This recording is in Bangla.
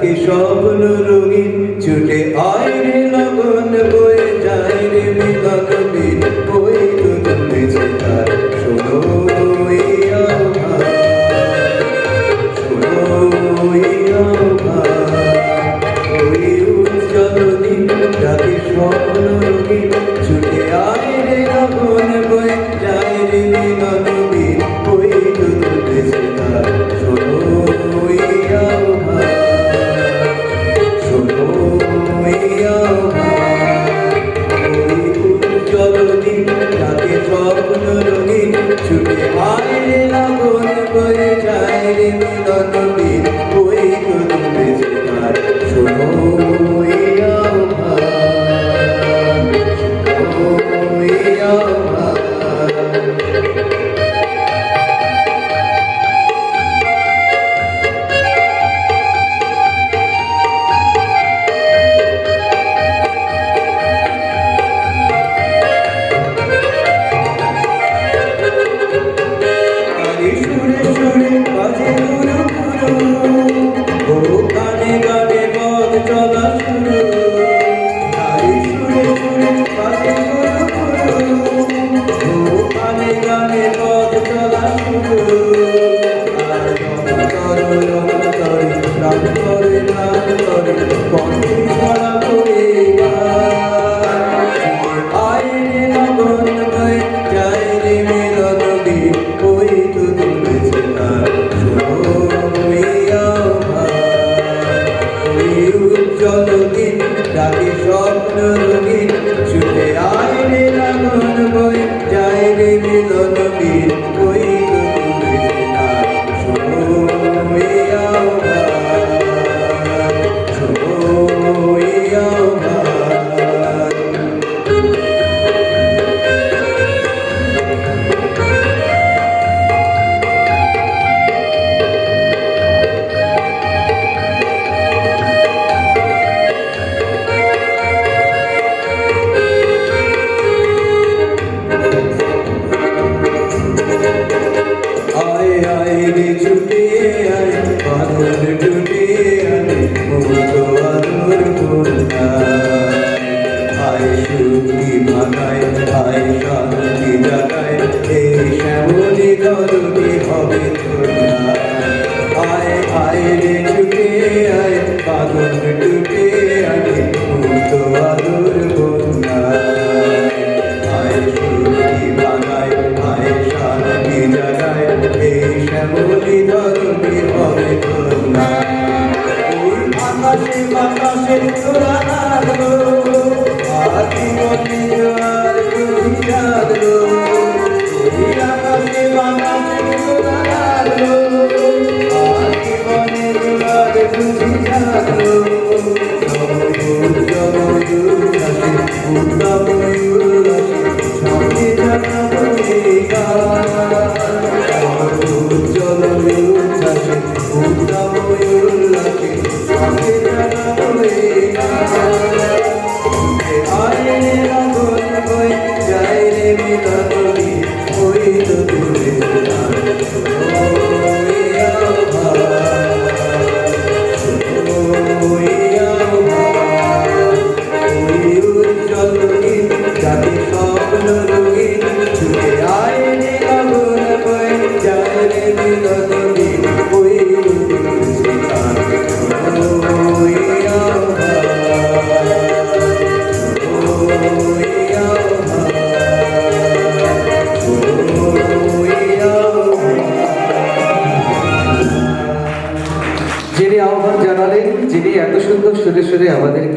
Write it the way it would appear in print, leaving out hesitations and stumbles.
ডাকে স্বপ্ন রঙিন ছুটে আয় রে লগন বয়ে যায় রে মিলন দিন ওই দুজন বেঁচে তার শোনো এই আহ্বান শোনো এই আহ্বান ওই উজ্জ্বল দিন ডাকে স্বপ্ন রঙিন ছুটে আয় রে লগন বয়ে যায় রে মিলন দিন ওই দুজন বেঁচে তার শোনো এই আহ্বান শোনো এই আহ্বান ওই উজ্জ্বল দিন ডাকে স্বপ্ন রঙিন ছুটে আয় রে লগন বয়ে যায় রে মিলন দিন ওই দুজন বেঁচে তার শোনো এই আহ্বান শোনো এই আহ্বান সুরে সুরে বাজে গুরু গুরু ও গানে গানে পথ চলা শুরু তারি সুরে সুরে বাজে গুরু গুরু ও গানে গানে পথ চলা শুরু আর রং করে প্রাণ করে কণ্ঠে ছড়া করে আয় রে লগন বয়ে যায় রে মিলন দিন ওই দুজন বেঁচে তার শোনো এই আহ্বান ওই উজ্জ্বল দিন ডাকে স্বপ্ন রঙিন ছুটে আয় রে লগন বয়ে যায় রে মিলন দিন ওই দুজন বেঁচে তার শোনো এই আহ্বান শোনো এই আহ্বান आए आए रे छुटे आए बादल टूटे आए मुझको आदर बोलना आए सुखी भागाए आए शांति जगाए ए श्यामली धरनी हबे तुलना आए आए रे छुटे आए बादल टूटे आए मुझको आदर बोलना आए सुखी भागाए आए शांति जगाए শ্যামলি ধরণী হবে তোলা ওই আকাশে বাতাসে তোরা লাগলো আদিমতি আর তুমি জাগলো ওই আকাশে বাতাসে তোরা লাগলো আদিমতি আর তুমি জাগলো সঙ্গে জানাবো এই স্বপ্ন রঙিন ছুটে আয় রে লগন বয়ে যায় রে মিলন দিন ওই দুজন বেঁচে তার শোনো এই আহ্বান শোনো এই আহ্বান শোনো এই আহ্বান। যিনি আহ্বান জানালেন, যিনি এত সুন্দর সুরে সুরে আমাদের